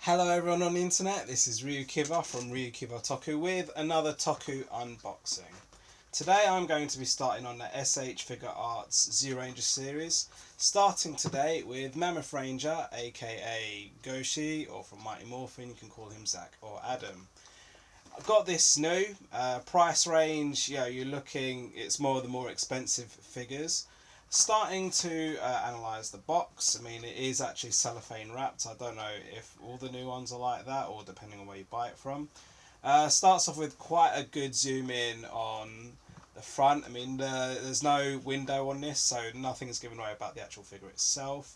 Hello everyone on the internet, this is RyuKiva from RyuKiva Toku with another Toku unboxing. Today I'm going to be starting on the S.H.Figuarts Zyuranger series, starting today with Mammothranger, aka Gousi, or from Mighty Morphin you can call him Zack or Adam. I've got this new price range, you're looking, it's more the more expensive figures. Starting to analyse the box. I mean, it is actually cellophane wrapped. I don't know if all the new ones are like that or depending on where you buy it from. Starts off with quite a good zoom in on the front. I mean, there's no window on this, so nothing is given away about the actual figure itself.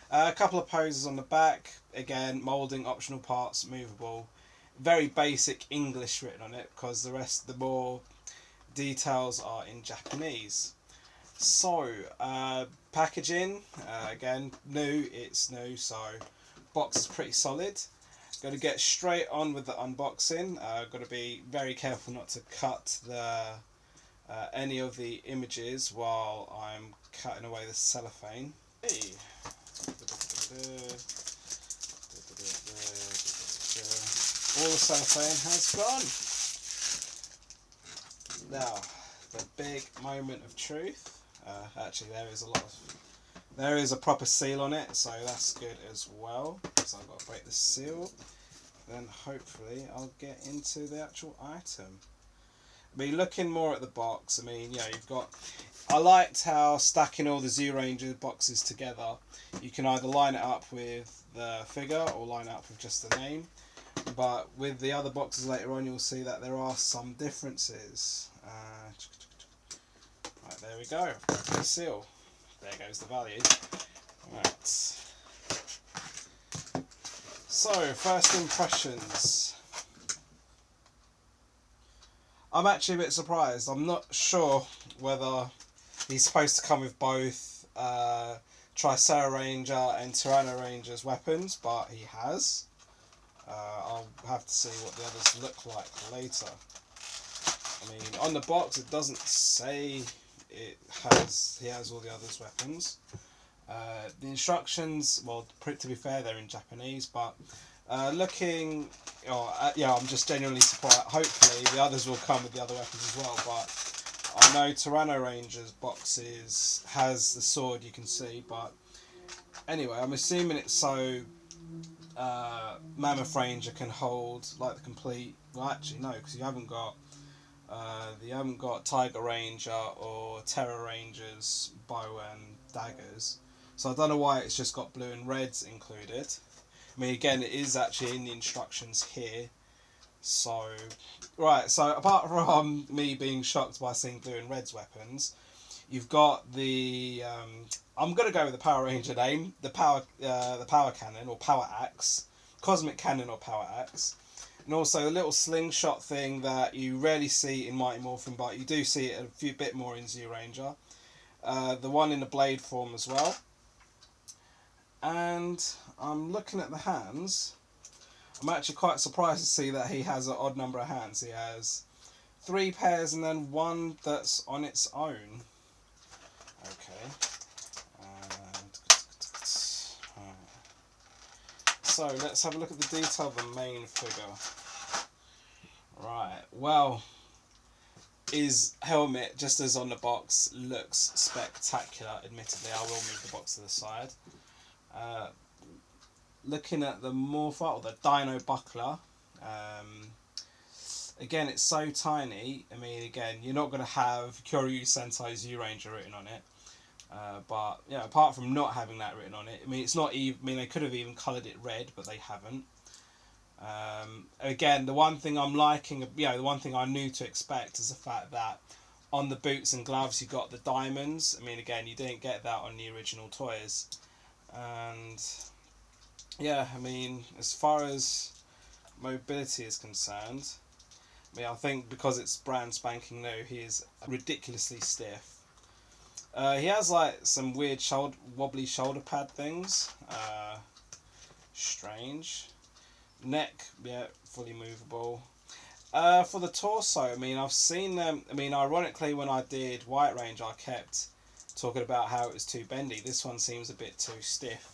A couple of poses on the back. Again, moulding, optional parts, movable. Very basic English written on it because the rest, the more details are in Japanese. So, packaging, again, it's new, so box is pretty solid. Got to get straight on with the unboxing. Got to be very careful not to cut any of the images while I'm cutting away the cellophane. Hey. All the cellophane has gone. Now, the big moment of truth. Actually, there is a proper seal on it, so that's good as well. So I've got to break the seal. Then hopefully I'll get into the actual item. I mean, looking more at the box, I mean, you've got. I liked how stacking all the Zyuranger boxes together, you can either line it up with the figure or line it up with just the name. But with the other boxes later on, you'll see that there are some differences. Right, there we go, broken the seal. There goes the value. Right. So, first impressions. I'm actually a bit surprised. I'm not sure whether he's supposed to come with both Zyuranger and Tyrannoranger's weapons, but he has. I'll have to see what the others look like later. I mean, on the box it doesn't say he has all the others' weapons. The instructions, well, to be fair, they're in Japanese, but I'm just genuinely surprised. Hopefully the others will come with the other weapons as well, but I know Tyrannoranger's boxes has the sword, you can see, but anyway, I'm assuming it's so Mammothranger can hold like the complete. Well, actually no, because you haven't got Tiger Ranger or Terror Ranger's bow and daggers, so I don't know why it's just got blue and reds included. I mean, again, it is actually in the instructions here. So, right, so apart from me being shocked by seeing blue and reds weapons, you've got the I'm gonna go with the Power Ranger name, the power cannon or power axe, cosmic cannon or power axe, and also a little slingshot thing that you rarely see in Mighty Morphin, but you do see it a bit more in Zyuranger. The one in the blade form as well. And I'm looking at the hands. I'm actually quite surprised to see that he has an odd number of hands. He has 3 pairs and then one that's on its own. Okay. So let's have a look at the detail of the main figure. Right, well, his helmet, just as on the box, looks spectacular. Admittedly, I will move the box to the side. Looking at the Morphin, or the Dino Buckler, again, it's so tiny. I mean, again, you're not going to have Kyoryu Sentai Zyuranger written on it. But apart from not having that written on it, I mean, it's not even. I mean, they could have even coloured it red, but they haven't. Again, the one thing I'm liking, the one thing I knew to expect is the fact that on the boots and gloves you got the diamonds. I mean, again, you didn't get that on the original toys, and yeah, I mean, as far as mobility is concerned, I mean, I think because it's brand spanking new, he is ridiculously stiff. He has like some weird wobbly shoulder pad things. Strange. Neck, fully movable. For the torso, I mean, I've seen them. I mean, ironically, when I did White Range, I kept talking about how it was too bendy. This one seems a bit too stiff.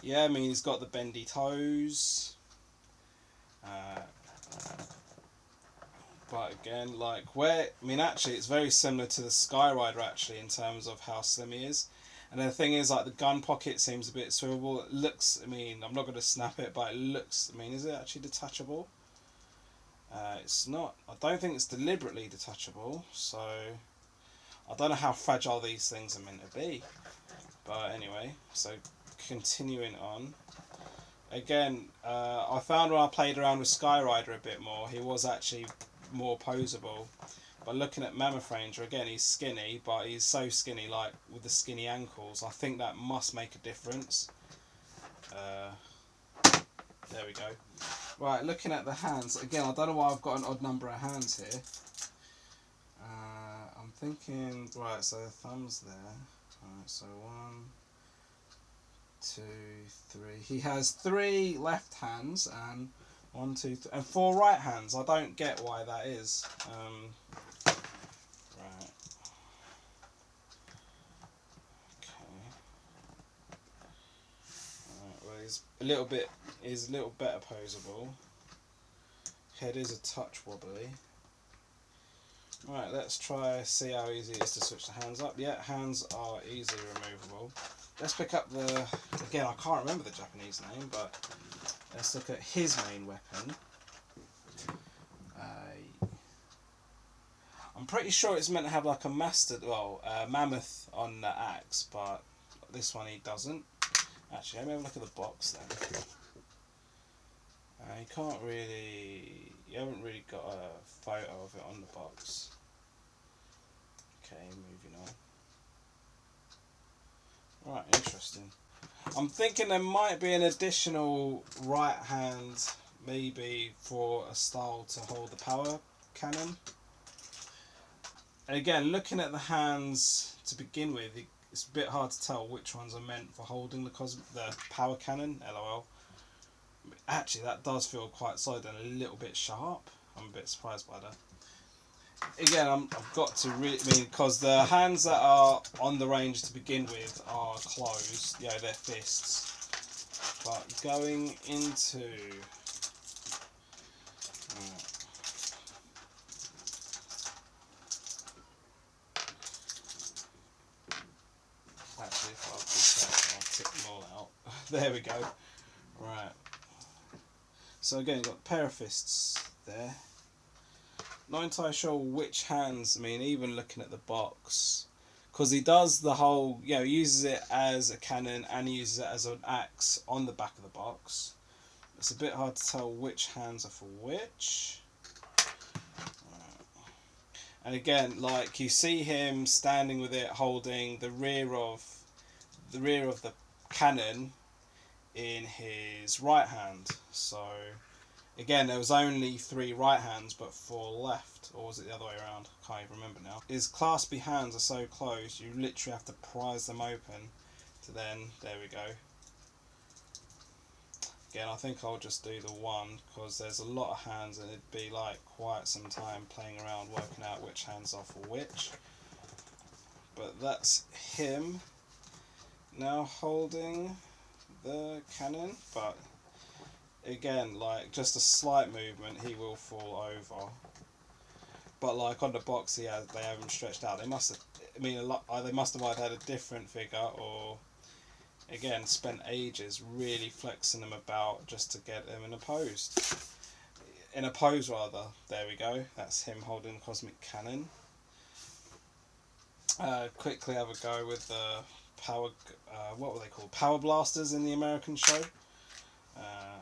Yeah, I mean, he's got the bendy toes. But again, like actually it's very similar to the Skyrider actually in terms of how slim he is. And the thing is, like, the gun pocket seems a bit swivelable. It looks, I mean, I'm not going to snap it, but it looks, I mean, is it actually detachable? It's not, I don't think it's deliberately detachable, so I don't know how fragile these things are meant to be. But anyway, so continuing on. Again, I found when I played around with Skyrider a bit more, he was actually more poseable. But looking at Mammothranger, again, he's skinny, but he's so skinny, like, with the skinny ankles. I think that must make a difference. There we go. Right, looking at the hands, again, I don't know why I've got an odd number of hands here. I'm thinking, right, so the thumb's there. Alright, so 1, 2, 3. He has 3 left hands and 1, 2, 3, and 4 right hands. I don't get why that is. Right. Okay. Right, well, he's a little better poseable. Head is a touch wobbly. Right, let's try, see how easy it is to switch the hands up. Yeah, hands are easily removable. Let's pick up the, again, I can't remember the Japanese name, but let's look at his main weapon. I'm pretty sure it's meant to have like a mammoth on the axe, but this one he doesn't. Actually, let me have a look at the box then. You haven't really got a photo of it on the box. Okay, moving on. Right, interesting. I'm thinking there might be an additional right hand, maybe for a style to hold the power cannon. And again, looking at the hands to begin with, it's a bit hard to tell which ones are meant for holding the power cannon, LOL. Actually, that does feel quite solid and a little bit sharp. I'm a bit surprised by that. Again, I've got to because the hands that are on the range to begin with are closed, you know, they're fists. But going into... Actually, if I'll do that, I'll tip them all out. There we go. Right. So again, you've got a pair of fists there. Not entirely sure which hands, I mean, even looking at the box, because he does the whole, you know, he uses it as a cannon and he uses it as an axe on the back of the box. It's a bit hard to tell which hands are for which. And again, like, you see him standing with it holding the rear of the cannon in his right hand. So again, there was only 3 right hands but 4 left, or was it the other way around? I can't even remember now. His claspy hands are so close, you literally have to prise them open to then, there we go. Again, I think I'll just do the one, because there's a lot of hands and it'd be like quite some time playing around working out which hands are for which. But that's him now holding the cannon, but again, like, just a slight movement, he will fall over. But like on the box, they have him stretched out. They must have, I mean, they must have either had a different figure or, again, spent ages really flexing them about just to get them in a pose. There we go. That's him holding the cosmic cannon. Quickly have a go with the power. What were they called? Power blasters in the American show.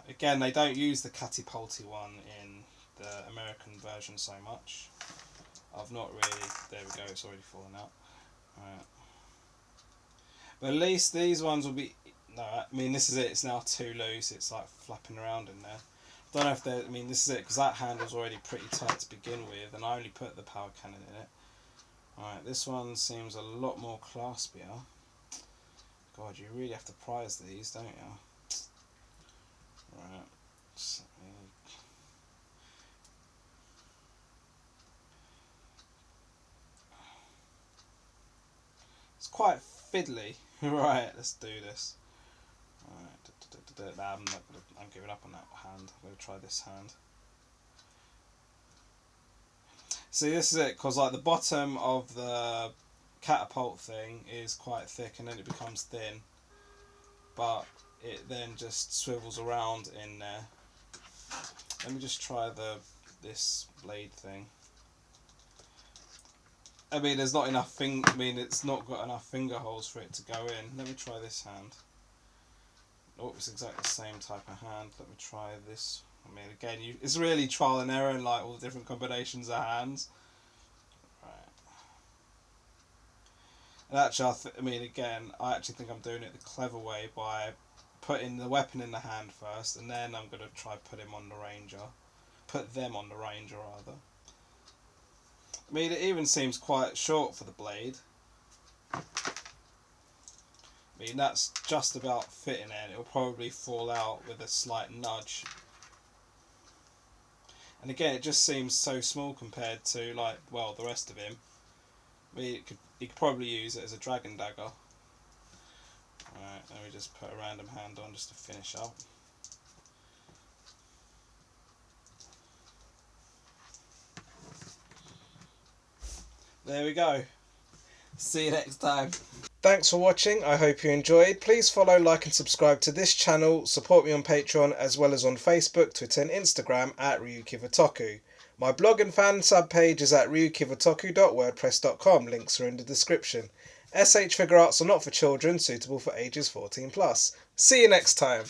Again, they don't use the catapulty one in the American version so much. I've not really... There we go, it's already fallen out. Right. But at least these ones will be... No, I mean, this is it. It's now too loose. It's like flapping around in there. I don't know if they're... I mean, this is it, because that handle's already pretty tight to begin with, and I only put the power cannon in it. Alright, this one seems a lot more claspier. God, you really have to prize these, don't you? Right. It's quite fiddly. Right, let's do this. Alright. Nah, I'm giving up on that hand. I'm going to try this hand. See, this is it, because like the bottom of the catapult thing is quite thick and then it becomes thin, but it then just swivels around in there. Let me just try this blade thing. I mean, there's not enough it's not got enough finger holes for it to go in. Let me try this hand. Oh, it's exactly the same type of hand. Let me try this. I mean, again, it's really trial and error and like all the different combinations of hands. Right. And actually, I actually think I'm doing it the clever way by putting the weapon in the hand first, and then I'm gonna try put them on the ranger, rather. I mean, it even seems quite short for the blade. I mean, that's just about fitting in. It'll probably fall out with a slight nudge. And again, it just seems so small compared to, like, well, the rest of him. I mean, he could probably use it as a dragon dagger. Alright, let me just put a random hand on just to finish up. There we go. See you next time. Thanks for watching. I hope you enjoyed. Please follow, like and subscribe to this channel. Support me on Patreon as well as on Facebook, Twitter and Instagram at RyuKiva Toku. My blog and fan sub page is at ryukivatoku.wordpress.com. Links are in the description. S.H.Figuarts are not for children, suitable for ages 14+. See you next time.